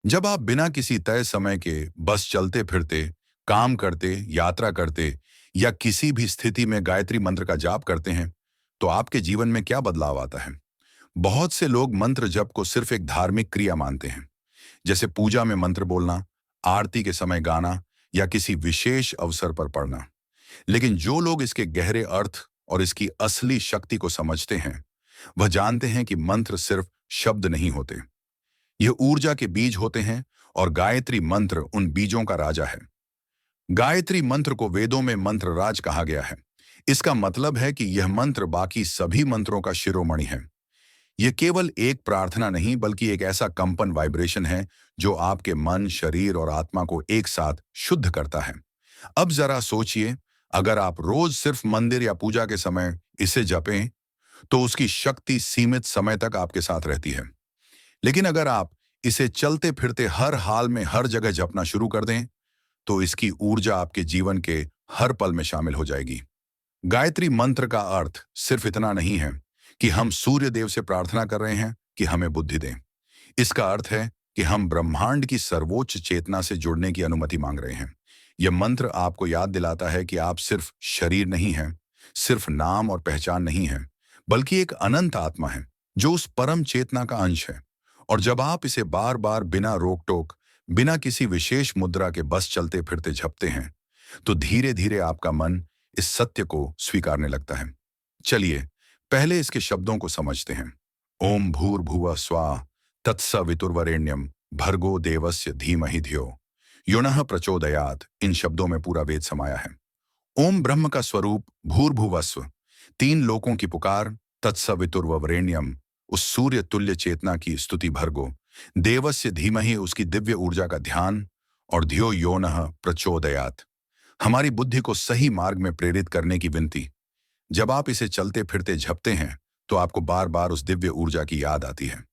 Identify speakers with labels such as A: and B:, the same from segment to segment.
A: जब आप बिना किसी तय समय के बस चलते फिरते, काम करते, यात्रा करते या किसी भी स्थिति में गायत्री मंत्र का जाप करते हैं, तो आपके जीवन में क्या बदलाव आता है? बहुत से लोग मंत्र जप को सिर्फ एक धार्मिक क्रिया मानते हैं, जैसे पूजा में मंत्र बोलना, आरती के समय गाना या किसी विशेष अवसर पर पढ़ना। लेकिन जो लोग इसके गहरे अर्थ और इसकी असली शक्ति को समझते हैं, वह जानते हैं कि मंत्र सिर्फ शब्द नहीं होते। ये ऊर्जा के बीज होते हैं और गायत्री मंत्र उन बीजों का राजा है। गायत्री मंत्र को वेदों में मंत्र राज कहा गया है। इसका मतलब है कि यह मंत्र बाकी सभी मंत्रों का शिरोमणि है। यह केवल एक प्रार्थना नहीं बल्कि एक ऐसा कंपन वाइब्रेशन है जो आपके मन, शरीर और आत्मा को एक साथ शुद्ध करता है। अब जरा सोचिए, अगर आप रोज सिर्फ मंदिर या पूजा के समय इसे जपें, तो उसकी शक्ति सीमित समय तक आपके साथ रहती है। लेकिन अगर आप इसे चलते फिरते हर हाल में हर जगह जपना शुरू कर दें, तो इसकी ऊर्जा आपके जीवन के हर पल में शामिल हो जाएगी। गायत्री मंत्र का अर्थ सिर्फ इतना नहीं है कि हम सूर्य देव से प्रार्थना कर रहे हैं कि हमें बुद्धि दें। इसका अर्थ है कि हम ब्रह्मांड की सर्वोच्च चेतना से जुड़ने की अनुमति मांग रहे हैं। यह मंत्र आपको याद दिलाता है कि आप सिर्फ शरीर नहीं हैं, सिर्फ नाम और पहचान नहीं है, बल्कि एक अनंत आत्मा है जो उस परम चेतना का अंश है। और जब आप इसे बार बार बिना रोक टोक, बिना किसी विशेष मुद्रा के बस चलते फिरते जपते हैं, तो धीरे धीरे आपका मन इस सत्य को स्वीकारने लगता है। चलिए पहले इसके शब्दों को समझते हैं। ओम भूर्भुवः स्वः तत्सवितुर्वरेण्यम भर्गो देवस्य धीमहि धियो यो नः प्रचोदयात्। इन शब्दों में पूरा वेद समाया है। ओम ब्रह्म का स्वरूप, भूर्भुवस्व तीन लोकों की पुकार, तत्सवितुर्वरेण्यम उस सूर्य तुल्य चेतना की स्तुति, भर्गो देवस्य धीमहि उसकी दिव्य ऊर्जा का ध्यान, और धियो यो नः प्रचोदयात् हमारी बुद्धि को सही मार्ग में प्रेरित करने की विनती। जब आप इसे चलते फिरते झपते हैं, तो आपको बार बार उस दिव्य ऊर्जा की याद आती है।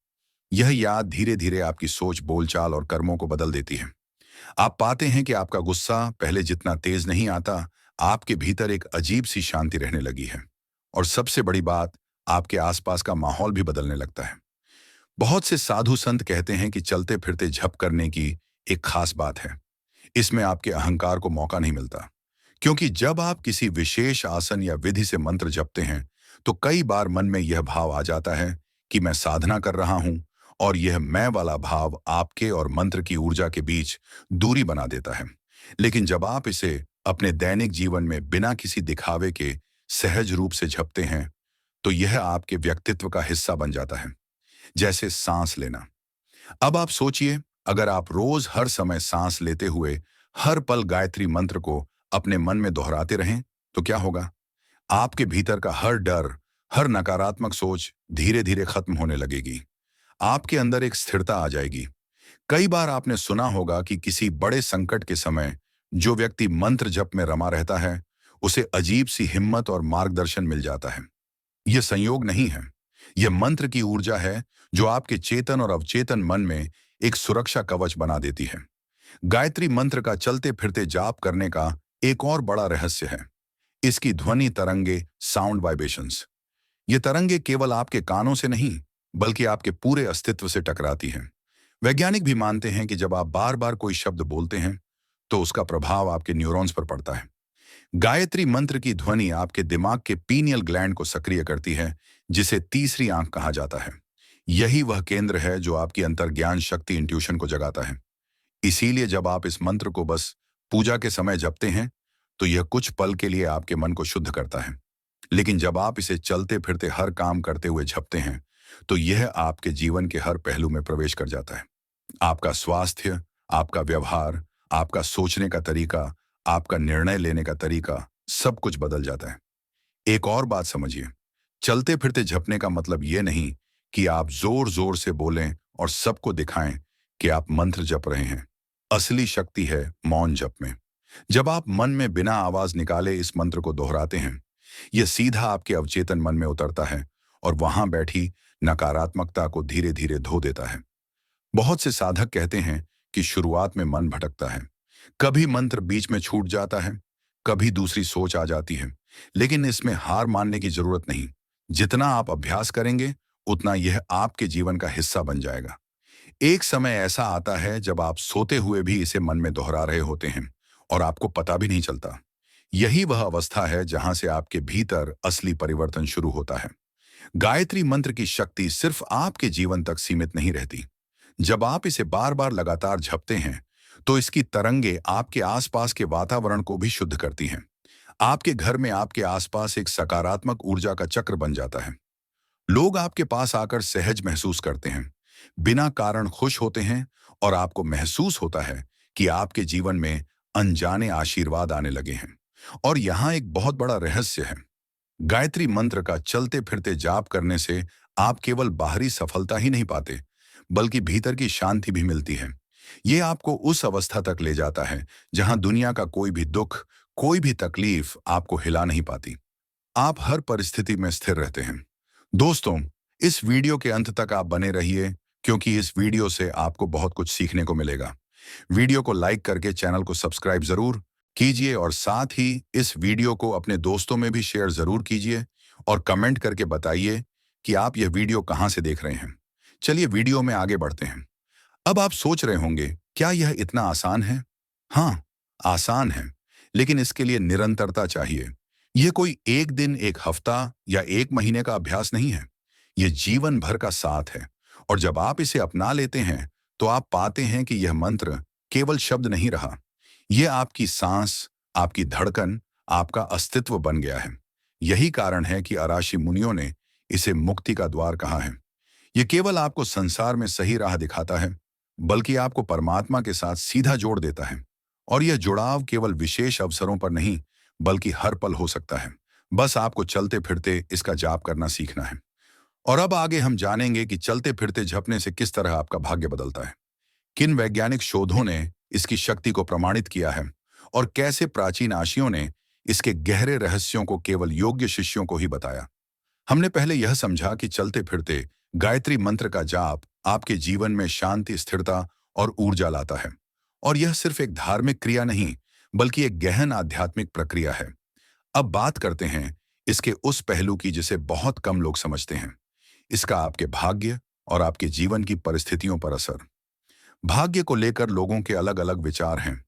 A: यह याद धीरे धीरे आपकी सोच, बोलचाल और कर्मों को बदल देती है। आप पाते हैं कि आपका गुस्सा पहले जितना तेज नहीं आता, आपके भीतर एक अजीब सी शांति रहने लगी है। और सबसे बड़ी बात, आपके आसपास का माहौल भी बदलने लगता है। बहुत से साधु संत कहते हैं कि चलते फिरते झप करने की एक खास बात है, इसमें आपके अहंकार को मौका नहीं मिलता। क्योंकि जब आप किसी विशेष आसन या विधि से मंत्र जपते हैं, तो कई बार मन में यह भाव आ जाता है कि मैं साधना कर रहा हूं, और यह मैं वाला भाव आपके और मंत्र की ऊर्जा के बीच दूरी बना देता है। लेकिन जब आप इसे अपने दैनिक जीवन में बिना किसी दिखावे के सहज रूप से झपते हैं, तो यह आपके व्यक्तित्व का हिस्सा बन जाता है, जैसे सांस लेना। अब आप सोचिए, अगर आप रोज हर समय सांस लेते हुए हर पल गायत्री मंत्र को अपने मन में दोहराते रहें, तो क्या होगा? आपके भीतर का हर डर, हर नकारात्मक सोच धीरे धीरे खत्म होने लगेगी। आपके अंदर एक स्थिरता आ जाएगी। कई बार आपने सुना होगा कि किसी बड़े संकट के समय जो व्यक्ति मंत्र जप में रमा रहता है, उसे अजीब सी हिम्मत और मार्गदर्शन मिल जाता है। यह संयोग नहीं है, यह मंत्र की ऊर्जा है जो आपके चेतन और अवचेतन मन में एक सुरक्षा कवच बना देती है। गायत्री मंत्र का चलते फिरते जाप करने का एक और बड़ा रहस्य है इसकी ध्वनि तरंगे, साउंड वाइब्रेशंस। ये तरंगे केवल आपके कानों से नहीं, बल्कि आपके पूरे अस्तित्व से टकराती हैं। वैज्ञानिक भी मानते हैं कि जब आप बार बार कोई शब्द बोलते हैं, तो उसका प्रभाव आपके न्यूरॉन्स पर पड़ता है। गायत्री मंत्र की ध्वनि आपके दिमाग के पीनियल ग्लैंड को सक्रिय करती है, जिसे तीसरी आंख कहा जाता है। यही वह केंद्र है जो आपकी अंतर्ज्ञान शक्ति, इंट्यूशन को जगाता है। इसीलिए जब आप इस मंत्र को बस पूजा के समय जपते हैं, तो यह कुछ पल के लिए आपके मन को शुद्ध करता है। लेकिन जब आप इसे चलते फिरते हर काम करते हुए जपते हैं, तो यह आपके जीवन के हर पहलू में प्रवेश कर जाता है। आपका स्वास्थ्य, आपका व्यवहार, आपका सोचने का तरीका, आपका निर्णय लेने का तरीका, सब कुछ बदल जाता है। एक और बात समझिए, चलते फिरते जपने का मतलब यह नहीं कि आप जोर जोर से बोलें और सबको दिखाएं कि आप मंत्र जप रहे हैं। असली शक्ति है मौन जप में। जब आप मन में बिना आवाज निकाले इस मंत्र को दोहराते हैं, यह सीधा आपके अवचेतन मन में उतरता है और वहां बैठी नकारात्मकता को धीरे धीरे धो देता है। बहुत से साधक कहते हैं कि शुरुआत में मन भटकता है, कभी मंत्र बीच में छूट जाता है, कभी दूसरी सोच आ जाती है। लेकिन इसमें हार मानने की जरूरत नहीं। जितना आप अभ्यास करेंगे, उतना यह आपके जीवन का हिस्सा बन जाएगा। एक समय ऐसा आता है जब आप सोते हुए भी इसे मन में दोहरा रहे होते हैं और आपको पता भी नहीं चलता। यही वह अवस्था है जहां से आपके भीतर असली परिवर्तन शुरू होता है। गायत्री मंत्र की शक्ति सिर्फ आपके जीवन तक सीमित नहीं रहती। जब आप इसे बार बार लगातार जपते हैं, तो इसकी तरंगे आपके आसपास के वातावरण को भी शुद्ध करती हैं। आपके घर में आपके आसपास एक सकारात्मक ऊर्जा का चक्र बन जाता है। लोग आपके पास आकर सहज महसूस करते हैं, बिना कारण खुश होते हैं और आपको महसूस होता है कि आपके जीवन में अनजाने आशीर्वाद आने लगे हैं। और यहाँ एक बहुत बड़ा रहस्य है। गायत्री मंत्र का चलते फिरते जाप करने से आप केवल बाहरी सफलता ही नहीं पाते, बल्कि भीतर की शांति भी मिलती है। ये आपको उस अवस्था तक ले जाता है जहां दुनिया का कोई भी दुख, कोई भी तकलीफ आपको हिला नहीं पाती। आप हर परिस्थिति में स्थिर रहते हैं। दोस्तों, इस वीडियो के अंत तक आप बने रहिए, क्योंकि इस वीडियो से आपको बहुत कुछ सीखने को मिलेगा। वीडियो को लाइक करके चैनल को सब्सक्राइब जरूर कीजिए और साथ ही इस वीडियो को अपने दोस्तों में भी शेयर जरूर कीजिए और कमेंट करके बताइए कि आप यह वीडियो कहां से देख रहे हैं। चलिए वीडियो में आगे बढ़ते हैं। अब आप सोच रहे होंगे, क्या यह इतना आसान है? हाँ, आसान है, लेकिन इसके लिए निरंतरता चाहिए। यह कोई एक दिन, एक हफ्ता या एक महीने का अभ्यास नहीं है। यह जीवन भर का साथ है। और जब आप इसे अपना लेते हैं, तो आप पाते हैं कि यह मंत्र केवल शब्द नहीं रहा। यह आपकी सांस, आपकी धड़कन, आपका अस्तित्व बन गया है। यही कारण है कि अराशी मुनियों ने इसे मुक्ति का द्वार कहा है। यह केवल आपको संसार में सही राह दिखाता है, बल्कि आपको परमात्मा के साथ सीधा जोड़ देता है। और यह जुड़ाव केवल विशेष अवसरों पर नहीं, बल्कि हर पल हो सकता है। बस आपको चलते फिरते इसका जाप करना सीखना है। और अब आगे हम जानेंगे कि चलते फिरते जपने से किस तरह आपका भाग्य बदलता है, किन वैज्ञानिक शोधों ने इसकी शक्ति को प्रमाणित किया है और कैसे प्राचीन आशियों ने इसके गहरे रहस्यों को केवल योग्य शिष्यों को ही बताया। हमने पहले यह समझा कि चलते फिरते गायत्री मंत्र का जाप आपके जीवन में शांति, स्थिरता और ऊर्जा लाता है। और यह सिर्फ एक धार्मिक क्रिया नहीं, बल्कि एक गहन आध्यात्मिक प्रक्रिया है। अब बात करते हैं इसके उस पहलू की जिसे बहुत कम लोग समझते हैं, इसका आपके भाग्य और आपके जीवन की परिस्थितियों पर असर। भाग्य को लेकर लोगों के अलग अलग विचार हैं।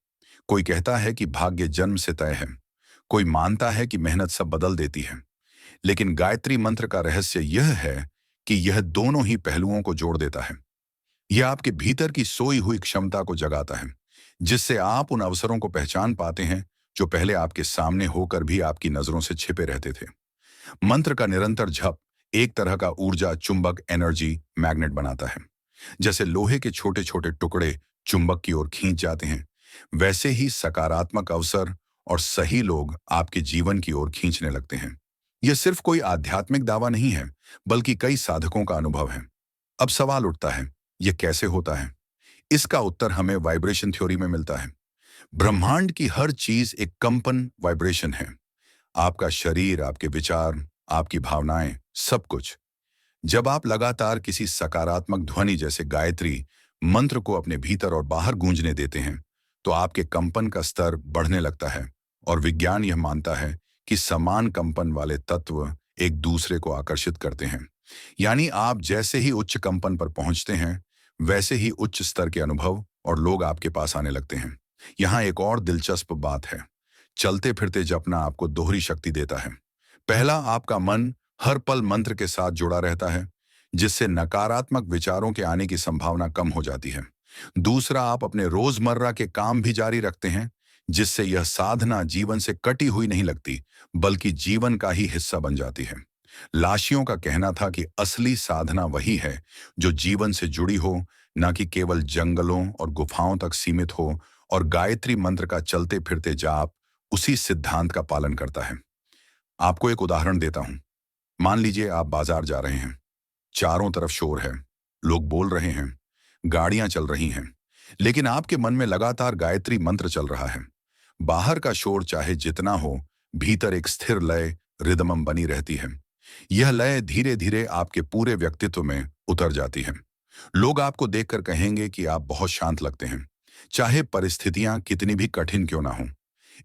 A: कोई कहता है कि भाग्य जन्म से तय है, कोई मानता है कि मेहनत सब बदल देती है। लेकिन गायत्री मंत्र का रहस्य यह है कि यह दोनों ही पहलुओं को जोड़ देता है। यह आपके भीतर की सोई हुई क्षमता को जगाता है, जिससे आप उन अवसरों को पहचान पाते हैं जो पहले आपके सामने होकर भी आपकी नजरों से छिपे रहते थे। मंत्र का निरंतर जप एक तरह का ऊर्जा चुंबक, एनर्जी मैग्नेट बनाता है। जैसे लोहे के छोटे छोटे टुकड़े चुंबक की ओर खींच जाते हैं, वैसे ही सकारात्मक अवसर और सही लोग आपके जीवन की ओर खींचने लगते हैं। यह सिर्फ कोई आध्यात्मिक दावा नहीं है, बल्कि कई साधकों का अनुभव है। अब सवाल उठता है, यह कैसे होता है? इसका उत्तर हमें वाइब्रेशन थ्योरी में मिलता है। ब्रह्मांड की हर चीज एक कंपन, वाइब्रेशन है। आपका शरीर, आपके विचार, आपकी भावनाएं, सब कुछ। जब आप लगातार किसी सकारात्मक ध्वनि जैसे गायत्री मंत्र को अपने भीतर और बाहर गूंजने देते हैं, तो आपके कंपन का स्तर बढ़ने लगता है। और विज्ञान यह मानता है कि समान कंपन वाले तत्व एक दूसरे को आकर्षित करते हैं। यानी आप जैसे ही उच्च कंपन पर पहुंचते हैं, वैसे ही उच्च स्तर के अनुभव और लोग आपके पास आने लगते हैं। यहाँ एक और दिलचस्प बात है। चलते फिरते जपना आपको दोहरी शक्ति देता है। पहला, आपका मन हर पल मंत्र के साथ जुड़ा रहता है, जिससे नकारात्मक विचारों के आने की संभावना कम हो जाती है। दूसरा, आप अपने रोजमर्रा के काम भी जारी रखते हैं, जिससे यह साधना जीवन से कटी हुई नहीं लगती, बल्कि जीवन का ही हिस्सा बन जाती है। लाशियों का कहना था कि असली साधना वही है जो जीवन से जुड़ी हो, न कि केवल जंगलों और गुफाओं तक सीमित हो। और गायत्री मंत्र का चलते फिरते जाप उसी सिद्धांत का पालन करता है। आपको एक उदाहरण देता हूं। मान लीजिए आप बाजार जा रहे हैं, चारों तरफ शोर है, लोग बोल रहे हैं, गाड़ियां चल रही हैं, लेकिन आपके मन में लगातार गायत्री मंत्र चल रहा है। बाहर का शोर चाहे जितना हो, भीतर एक स्थिर लय, रिदमम बनी रहती है। यह लय धीरे धीरे आपके पूरे व्यक्तित्व में उतर जाती है। लोग आपको देखकर कहेंगे कि आप बहुत शांत लगते हैं, चाहे परिस्थितियां कितनी भी कठिन क्यों ना हो।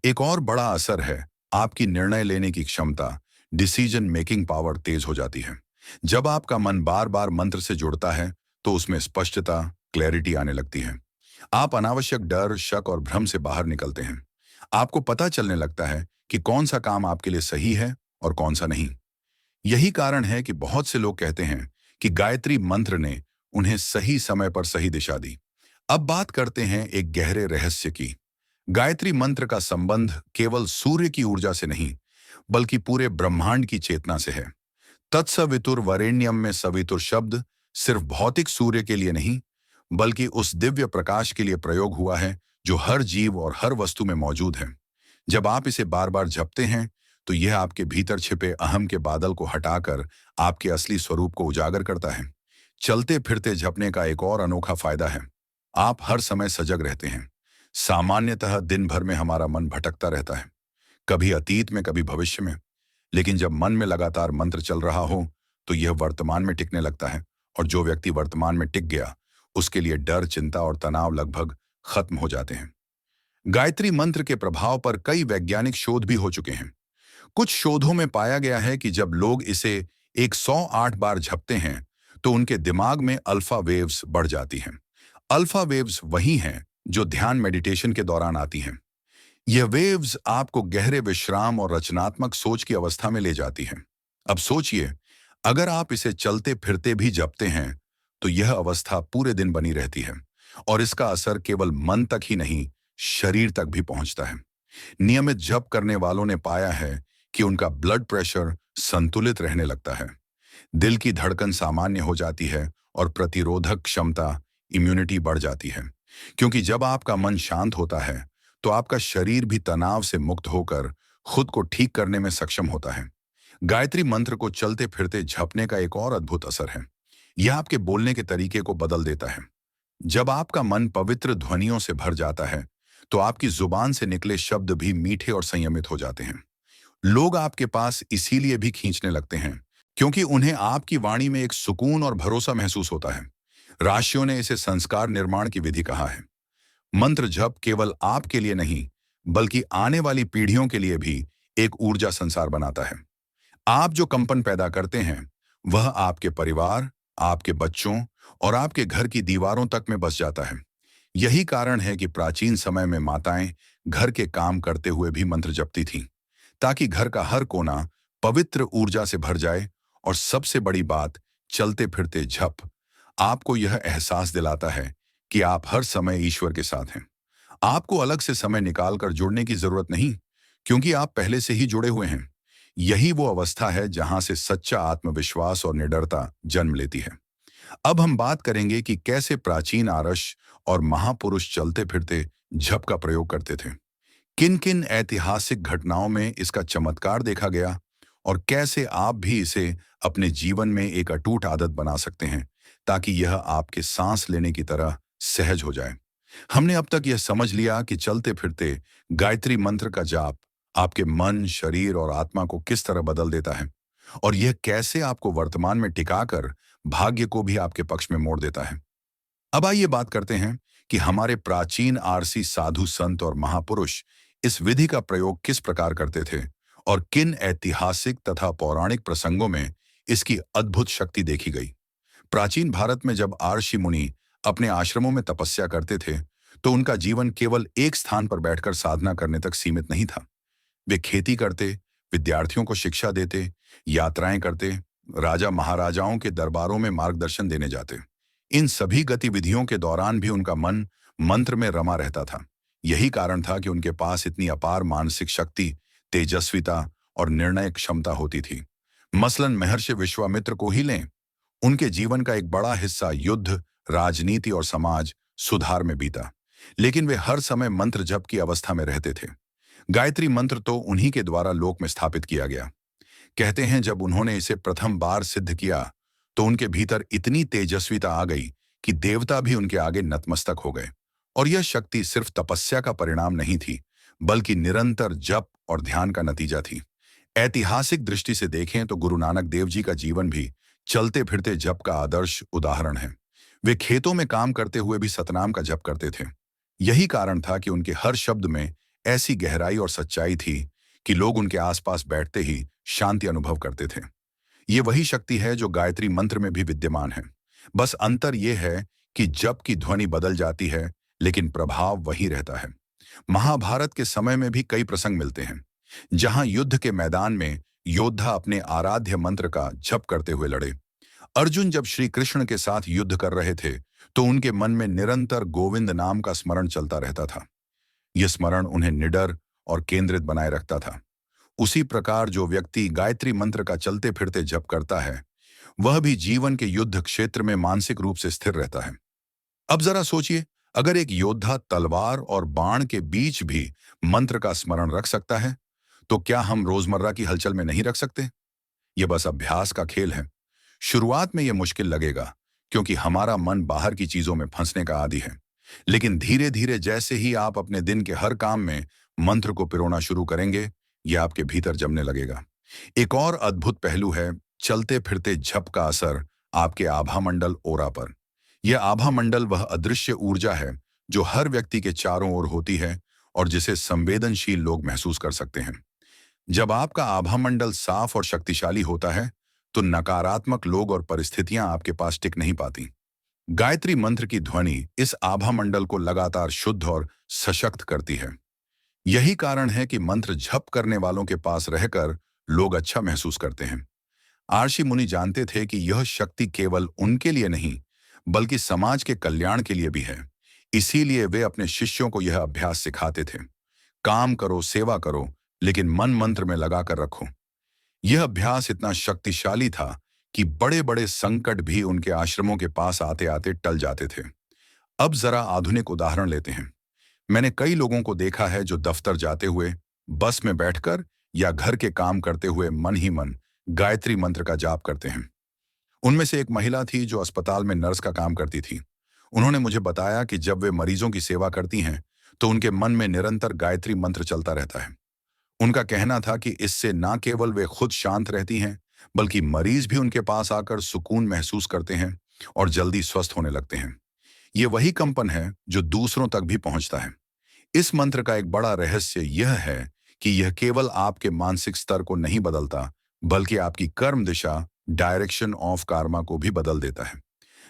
A: एक और बड़ा असर है, आपकी निर्णय लेने की क्षमता, डिसीजन मेकिंग पावर तेज हो जाती है। जब आपका मन बार बार मंत्र से जुड़ता है, तो उसमें स्पष्टता, क्लैरिटी आने लगती है। आप अनावश्यक डर, शक और भ्रम से बाहर निकलते हैं। आपको पता चलने लगता है कि कौन सा काम आपके लिए सही है और कौन सा नहीं। यही कारण है कि बहुत से लोग कहते हैं कि गायत्री मंत्र ने उन्हें सही समय पर सही दिशा दी। अब बात करते हैं एक गहरे रहस्य की। गायत्री मंत्र का संबंध केवल सूर्य की ऊर्जा से नहीं, बल्कि पूरे ब्रह्मांड की चेतना से है। तत्सवितुर वरेण्यम में सवितुर शब्द सिर्फ भौतिक सूर्य के लिए नहीं, बल्कि उस दिव्य प्रकाश के लिए प्रयोग हुआ है जो हर जीव और हर वस्तु में मौजूद है। जब आप इसे बार बार जपते हैं, तो यह आपके भीतर छिपे अहम के बादल को हटाकर आपके असली स्वरूप को उजागर करता है। चलते फिरते जपने का एक और अनोखा फायदा है, आप हर समय सजग रहते हैं। सामान्यतः दिन भर में हमारा मन भटकता रहता है, कभी अतीत में, कभी भविष्य में। लेकिन जब मन में लगातार मंत्र चल रहा हो, तो यह वर्तमान में टिकने लगता है, और जो व्यक्ति वर्तमान में टिक गया, उसके लिए डर, चिंता और तनाव लगभग खत्म हो जाते हैं। गायत्री मंत्र के प्रभाव पर कई वैज्ञानिक शोध भी हो चुके हैं। कुछ शोधों में पाया गया है कि जब लोग इसे 108 बार जपते हैं, तो उनके दिमाग में अल्फा वेव्स बढ़ जाती हैं। अल्फा वेव्स वही हैं जो ध्यान मेडिटेशन के दौरान आती हैं। यह वेव्स आपको गहरे विश्राम और रचनात्मक सोच की अवस्था में ले जाती हैं। अब सोचिए, अगर आप इसे चलते फिरते भी जपते हैं, तो यह अवस्था पूरे दिन बनी रहती है, और इसका असर केवल मन तक ही नहीं, शरीर तक भी पहुंचता है। नियमित जप करने वालों ने पाया है कि उनका ब्लड प्रेशर संतुलित रहने लगता है, दिल की धड़कन सामान्य हो जाती है और प्रतिरोधक क्षमता, इम्यूनिटी बढ़ जाती है। क्योंकि जब आपका मन शांत होता है, तो आपका शरीर भी तनाव से मुक्त होकर खुद को ठीक करने में सक्षम होता है। गायत्री मंत्र को चलते फिरते जपने का एक और अद्भुत असर है, यह आपके बोलने के तरीके को बदल देता है। जब आपका मन पवित्र ध्वनियों से भर जाता है, तो आपकी जुबान से निकले शब्द भी मीठे और संयमित हो जाते हैं। लोग आपके पास इसीलिए भी खींचने लगते हैं, क्योंकि उन्हें आपकी वाणी में एक सुकून और भरोसा महसूस होता है। राशियों ने इसे संस्कार निर्माण की विधि कहा है। मंत्र जप केवल आपके लिए नहीं, बल्कि आने वाली पीढ़ियों के लिए भी एक ऊर्जा संसार बनाता है। आप जो कंपन पैदा करते हैं, वह आपके परिवार, आपके बच्चों और आपके घर की दीवारों तक में बस जाता है। यही कारण है कि प्राचीन समय में माताएं घर के काम करते हुए भी मंत्र जपती थीं, ताकि घर का हर कोना पवित्र ऊर्जा से भर जाए। और सबसे बड़ी बात, चलते फिरते जप आपको यह एहसास दिलाता है कि आप हर समय ईश्वर के साथ हैं। आपको अलग से समय निकालकर जुड़ने की जरूरत नहीं, क्योंकि आप पहले से ही जुड़े हुए हैं। यही वो अवस्था है जहां से सच्चा आत्मविश्वास और निडरता जन्म लेती है। अब हम बात करेंगे कि कैसे प्राचीन आर्ष और महापुरुष चलते फिरते जप का प्रयोग करते थे। किन किन ऐतिहासिक घटनाओं में इसका चमत्कार देखा गया, और कैसे आप भी इसे अपने जीवन में एक अटूट आदत बना सकते हैं, ताकि यह आपके सांस लेने की तरह सहज हो जाए। हमने अब तक यह समझ लिया कि चलते फिरते गायत्री मंत्र का जाप आपके मन, शरीर और आत्मा को किस तरह बदल देता है, और यह कैसे आपको वर्तमान में टिकाकर भाग्य को भी आपके पक्ष में मोड़ देता है। अब आइए बात करते हैं कि हमारे प्राचीन आरसी साधु संत और महापुरुष इस विधि का प्रयोग किस प्रकार करते थे, और किन ऐतिहासिक तथा पौराणिक प्रसंगों में इसकी अद्भुत शक्ति देखी गई। प्राचीन भारत में जब आर्षि मुनि अपने आश्रमों में तपस्या करते थे, तो उनका जीवन केवल एक स्थान पर बैठकर साधना करने तक सीमित नहीं था। वे खेती करते, विद्यार्थियों को शिक्षा देते, यात्राएं करते, राजा महाराजाओं के दरबारों में मार्गदर्शन देने जाते। इन सभी गतिविधियों के दौरान भी उनका मन मंत्र में रमा रहता था। यही कारण था कि उनके पास इतनी अपार मानसिक शक्ति, तेजस्विता और निर्णय क्षमता होती थी। मसलन महर्षि विश्वामित्र को ही लें, उनके जीवन का एक बड़ा हिस्सा युद्ध, राजनीति और समाज सुधार में बीता, लेकिन वे हर समय मंत्र जप की अवस्था में रहते थे। गायत्री मंत्र तो उन्हीं के द्वारा लोक में स्थापित किया गया। कहते हैं जब उन्होंने इसे प्रथम बार सिद्ध किया, तो उनके भीतर इतनी तेजस्विता आ गई कि देवता भी उनके आगे नतमस्तक हो गए। और यह शक्ति सिर्फ तपस्या का परिणाम नहीं थी, बल्कि निरंतर जप और ध्यान का नतीजा थी। ऐतिहासिक दृष्टि से देखें तो गुरु नानक देव जी का जीवन भी चलते फिरते जप का आदर्श उदाहरण है। वे खेतों में काम करते हुए भी सतनाम का जप करते थे। यही कारण था कि उनके हर शब्द में ऐसी गहराई और सच्चाई थी कि लोग उनके आसपास बैठते ही शांति अनुभव करते थे। ये वही शक्ति है जो गायत्री मंत्र में भी विद्यमान है। बस अंतर यह है कि जप की ध्वनि बदल जाती है, लेकिन प्रभाव वही रहता है। महाभारत के समय में भी कई प्रसंग मिलते हैं, जहां युद्ध के मैदान में योद्धा अपने आराध्य मंत्र का जप करते हुए लड़े। अर्जुन जब श्री कृष्ण के साथ युद्ध कर रहे थे, तो उनके मन में निरंतर गोविंद नाम का स्मरण चलता रहता था। यह स्मरण उन्हें निडर और केंद्रित बनाए रखता था। उसी प्रकार जो व्यक्ति गायत्री मंत्र का चलते फिरते जप करता है, वह भी जीवन के युद्ध क्षेत्र में मानसिक रूप से स्थिर रहता है। अब जरा सोचिए, अगर एक योद्धा तलवार और बाण के बीच भी मंत्र का स्मरण रख सकता है, तो क्या हम रोजमर्रा की हलचल में नहीं रख सकते? यह बस अभ्यास का खेल है। शुरुआत में यह मुश्किल लगेगा, क्योंकि हमारा मन बाहर की चीजों में फंसने का आदी है। लेकिन धीरे धीरे जैसे ही आप अपने दिन के हर काम में मंत्र को पिरोना शुरू करेंगे, यह आपके भीतर जमने लगेगा। एक और अद्भुत पहलू है चलते फिरते जप का असर आपके आभा मंडल ओरा पर। यह आभा मंडल वह अदृश्य ऊर्जा है जो हर व्यक्ति के चारों ओर होती है और जिसे संवेदनशील लोग महसूस कर सकते हैं। जब आपका आभा मंडल साफ और शक्तिशाली होता है, तो नकारात्मक लोग और परिस्थितियां आपके पास टिक नहीं पाती। गायत्री मंत्र की ध्वनि इस आभा मंडल को लगातार शुद्ध और सशक्त करती है। यही कारण है कि मंत्र जप करने वालों के पास रहकर लोग अच्छा महसूस करते हैं। आर्षि मुनि जानते थे कि यह शक्ति केवल उनके लिए नहीं, बल्कि समाज के कल्याण के लिए भी है। इसीलिए वे अपने शिष्यों को यह अभ्यास सिखाते थे। काम करो, सेवा करो, लेकिन मन मंत्र में लगाकर रखो। यह अभ्यास इतना शक्तिशाली था कि बड़े बड़े संकट भी उनके आश्रमों के पास आते आते टल जाते थे। अब जरा आधुनिक उदाहरण लेते हैं। मैंने कई लोगों को देखा है जो दफ्तर जाते हुए, बस में बैठकर या घर के काम करते हुए मन ही मन गायत्री मंत्र का जाप करते हैं। उनमें से एक महिला थी जो अस्पताल में नर्स का काम करती थी। उन्होंने मुझे बताया कि जब वे मरीजों की सेवा करती हैं, तो उनके मन में निरंतर गायत्री मंत्र चलता रहता है। उनका कहना था कि इससे न केवल वे खुद शांत रहती हैं, बल्कि मरीज भी उनके पास आकर सुकून महसूस करते हैं और जल्दी स्वस्थ होने लगते हैं। ये वही कंपन है जो दूसरों तक भी पहुंचता है। इस मंत्र का एक बड़ा रहस्य यह है कि यह केवल आपके मानसिक स्तर को नहीं बदलता, बल्कि आपकी कर्म दिशा, डायरेक्शन ऑफ कार्मा को भी बदल देता है।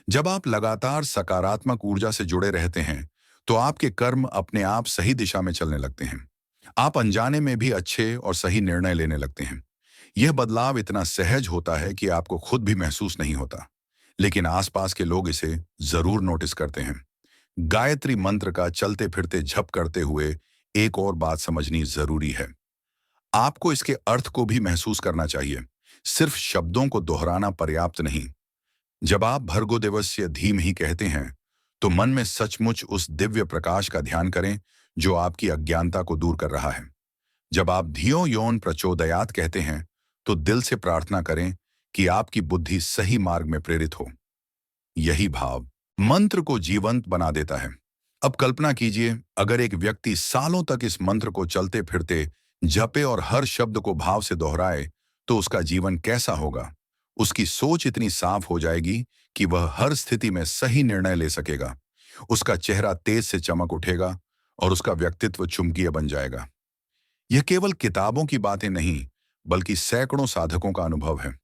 A: जब आप लगातार सकारात्मक ऊर्जा से जुड़े रहते हैं, तो आपके कर्म अपने आप सही दिशा में चलने लगते हैं। आप अनजाने में भी अच्छे और सही निर्णय लेने लगते हैं। यह बदलाव इतना सहज होता है कि आपको खुद भी महसूस नहीं होता, लेकिन आसपास के लोग इसे जरूर नोटिस करते हैं। गायत्री मंत्र का चलते फिरते जप करते हुए एक और बात समझनी जरूरी है। आपको इसके अर्थ को भी महसूस करना चाहिए। सिर्फ शब्दों को दोहराना पर्याप्त नहीं। जब आप भर्गो देवस्य धीमहि कहते हैं, तो मन में सचमुच उस दिव्य प्रकाश का ध्यान करें जो आपकी अज्ञानता को दूर कर रहा है। जब आप धियो योन प्रचोदयात कहते हैं, तो दिल से प्रार्थना करें कि आपकी बुद्धि सही मार्ग में प्रेरित हो। यही भाव मंत्र को जीवंत बना देता है। अब कल्पना कीजिए, अगर एक व्यक्ति सालों तक इस मंत्र को चलते फिरते जपे और हर शब्द को भाव से दोहराए, तो उसका जीवन कैसा होगा? उसकी सोच इतनी साफ हो जाएगी कि वह हर स्थिति में सही निर्णय ले सकेगा। उसका चेहरा तेज से चमक उठेगा और उसका व्यक्तित्व चुंबकीय बन जाएगा। यह केवल किताबों की बातें नहीं, बल्कि सैकड़ों साधकों का अनुभव है।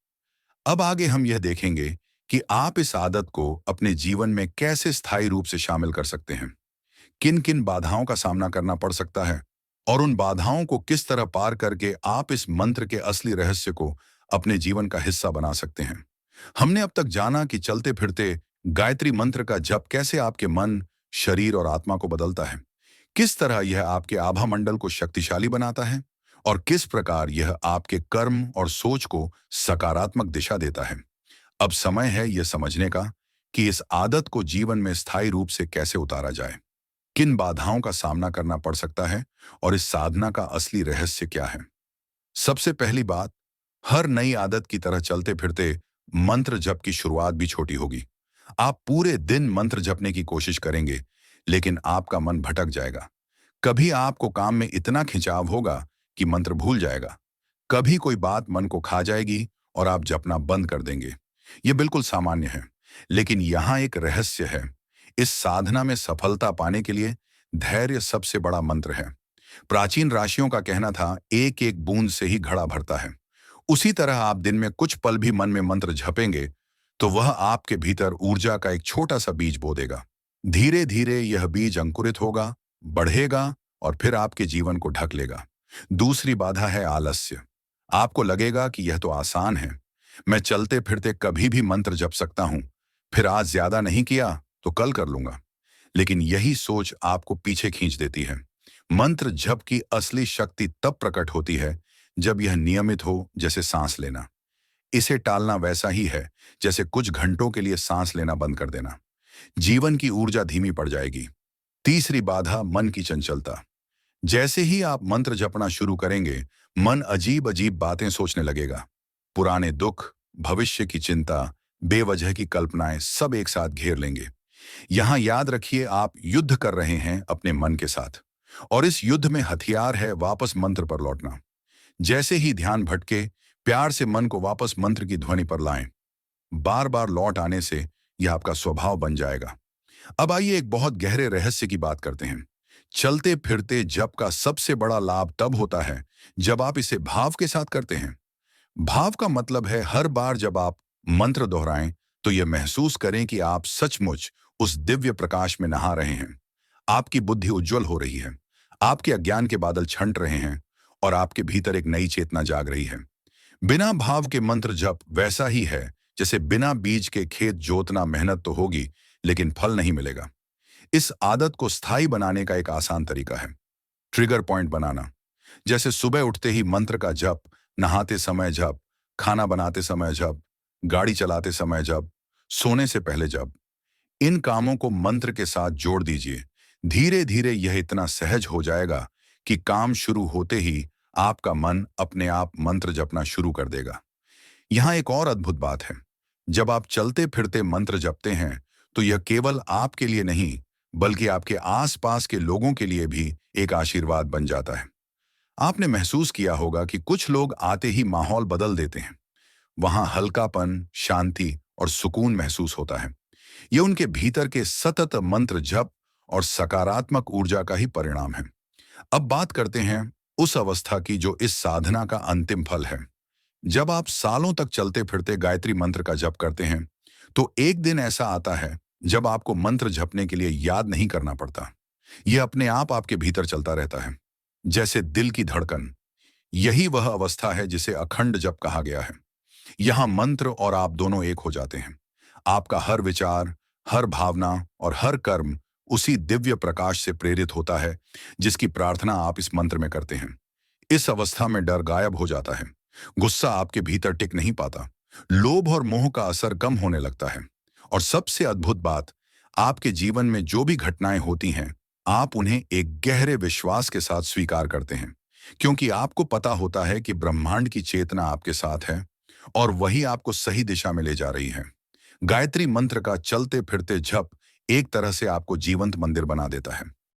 A: अब आगे हम यह देखेंगे कि आप इस आदत को अपने जीवन में कैसे स्थायी रूप से शामिल कर सकते हैं। किन किन बाधाओं का सामना करना पड़ सकता है और उन बाधाओं को किस तरह पार करके आप इस मंत्र के असली रहस्य को अपने जीवन का हिस्सा बना सकते हैं। हमने अब तक जाना कि चलते फिरते गायत्री मंत्र का जप कैसे आपके मन, शरीर और आत्मा को बदलता है, किस तरह यह आपके आभा मंडल को शक्तिशाली बनाता है और किस प्रकार यह आपके कर्म और सोच को सकारात्मक दिशा देता है। अब समय है यह समझने का कि इस आदत को जीवन में स्थायी रूप से कैसे उतारा जाए, किन बाधाओं का सामना करना पड़ सकता है और इस साधना का असली रहस्य क्या है। सबसे पहली बात, हर नई आदत की तरह चलते फिरते मंत्र जप की शुरुआत भी छोटी होगी। आप पूरे दिन मंत्र जपने की कोशिश करेंगे, लेकिन आपका मन भटक जाएगा। कभी आपको काम में इतना खिंचाव होगा कि मंत्र भूल जाएगा। कभी कोई बात मन को खा जाएगी और आप जपना बंद कर देंगे। यह बिल्कुल सामान्य है, लेकिन यहाँ एक रहस्य है। इस साधना में सफलता पाने के लिए धैर्य सबसे बड़ा मंत्र है। प्राचीन राशियों का कहना था, एक एक बूंद से ही घड़ा भरता है। उसी तरह आप दिन में कुछ पल भी मन में मंत्र जपेंगे, तो वह आपके भीतर ऊर्जा का एक छोटा सा बीज बो देगा। धीरे धीरे यह बीज अंकुरित होगा, बढ़ेगा और फिर आपके जीवन को ढक लेगा। दूसरी बाधा है आलस्य। आपको लगेगा कि यह तो आसान है, मैं चलते फिरते कभी भी मंत्र जप सकता हूं, फिर आज ज्यादा नहीं किया तो कल कर लूंगा। लेकिन यही सोच आपको पीछे खींच देती है। मंत्र जप की असली शक्ति तब प्रकट होती है जब यह नियमित हो, जैसे सांस लेना। इसे टालना वैसा ही है जैसे कुछ घंटों के लिए सांस लेना बंद कर देना। जीवन की ऊर्जा धीमी पड़ जाएगी। तीसरी बाधा मन की चंचलता। जैसे ही आप मंत्र जपना शुरू करेंगे, मन अजीब अजीब बातें सोचने लगेगा। पुराने दुख, भविष्य की चिंता, बेवजह की कल्पनाएं सब एक साथ घेर लेंगे। यहां याद रखिए, आप युद्ध कर रहे हैं अपने मन के साथ, और इस युद्ध में हथियार है वापस मंत्र पर लौटना। जैसे ही ध्यान भटके, प्यार से मन को वापस मंत्र की ध्वनि पर लाएं। बार बार लौट आने से यह आपका स्वभाव बन जाएगा। अब आइए एक बहुत गहरे रहस्य की बात करते हैं। चलते फिरते जप का सबसे बड़ा लाभ तब होता है जब आप इसे भाव के साथ करते हैं। भाव का मतलब है हर बार जब आप मंत्र दोहराएं तो यह महसूस करें कि आप सचमुच उस दिव्य प्रकाश में नहा रहे हैं। आपकी बुद्धि उज्जवल हो रही है, आपके अज्ञान के बादल छंट रहे हैं और आपके भीतर एक नई चेतना जाग रही है। बिना भाव के मंत्र जप वैसा ही है जैसे बिना बीज के खेत जोतना। मेहनत तो होगी लेकिन फल नहीं मिलेगा। इस आदत को स्थायी बनाने का एक आसान तरीका है ट्रिगर पॉइंट बनाना। जैसे सुबह उठते ही मंत्र का जप, नहाते समय जप, खाना बनाते समय जप, गाड़ी चलाते समय जप, सोने से पहले जप। इन कामों को मंत्र के साथ जोड़ दीजिए। धीरे धीरे यह इतना सहज हो जाएगा कि काम शुरू होते ही आपका मन अपने आप मंत्र जपना शुरू कर देगा। यहां एक और अद्भुत बात है, जब आप चलते फिरते मंत्र जपते हैं तो यह केवल आपके लिए नहीं बल्कि आपके आसपास के लोगों के लिए भी एक आशीर्वाद बन जाता है। आपने महसूस किया होगा कि कुछ लोग आते ही माहौल बदल देते हैं। वहां हल्कापन, शांति और सुकून महसूस होता है। यह उनके भीतर के सतत मंत्र जप और सकारात्मक ऊर्जा का ही परिणाम है। अब बात करते हैं उस अवस्था की जो इस साधना का अंतिम फल है। जब आप सालों तक चलते फिरते गायत्री मंत्र का जप करते हैं तो एक दिन ऐसा आता है जब आपको मंत्र जपने के लिए याद नहीं करना पड़ता। यह अपने आप आपके भीतर चलता रहता है, जैसे दिल की धड़कन। यही वह अवस्था है जिसे अखंड जप कहा गया है। यहां मंत्र और आप दोनों एक हो जाते हैं। आपका हर विचार, हर भावना और हर कर्म उसी दिव्य प्रकाश से प्रेरित होता है जिसकी प्रार्थना आप इस मंत्र में करते हैं। इस अवस्था में डर गायब हो जाता है, गुस्सा आपके भीतर टिक नहीं पाता, लोभ और मोह का असर कम होने लगता है, और सबसे अद्भुत बात, आपके जीवन में जो भी घटनाएं होती हैं, आप उन्हें एक गहरे विश्वास के साथ स्वीकार करते हैं, क्योंकि आपको पता होता है कि ब्रह्मांड की चेतना आपके साथ है और वही आपको सही दिशा में ले जा रही है। गायत्री मंत्र का चलते फिरते जप एक तरह से आपको जीवंत मंदिर बना देता है।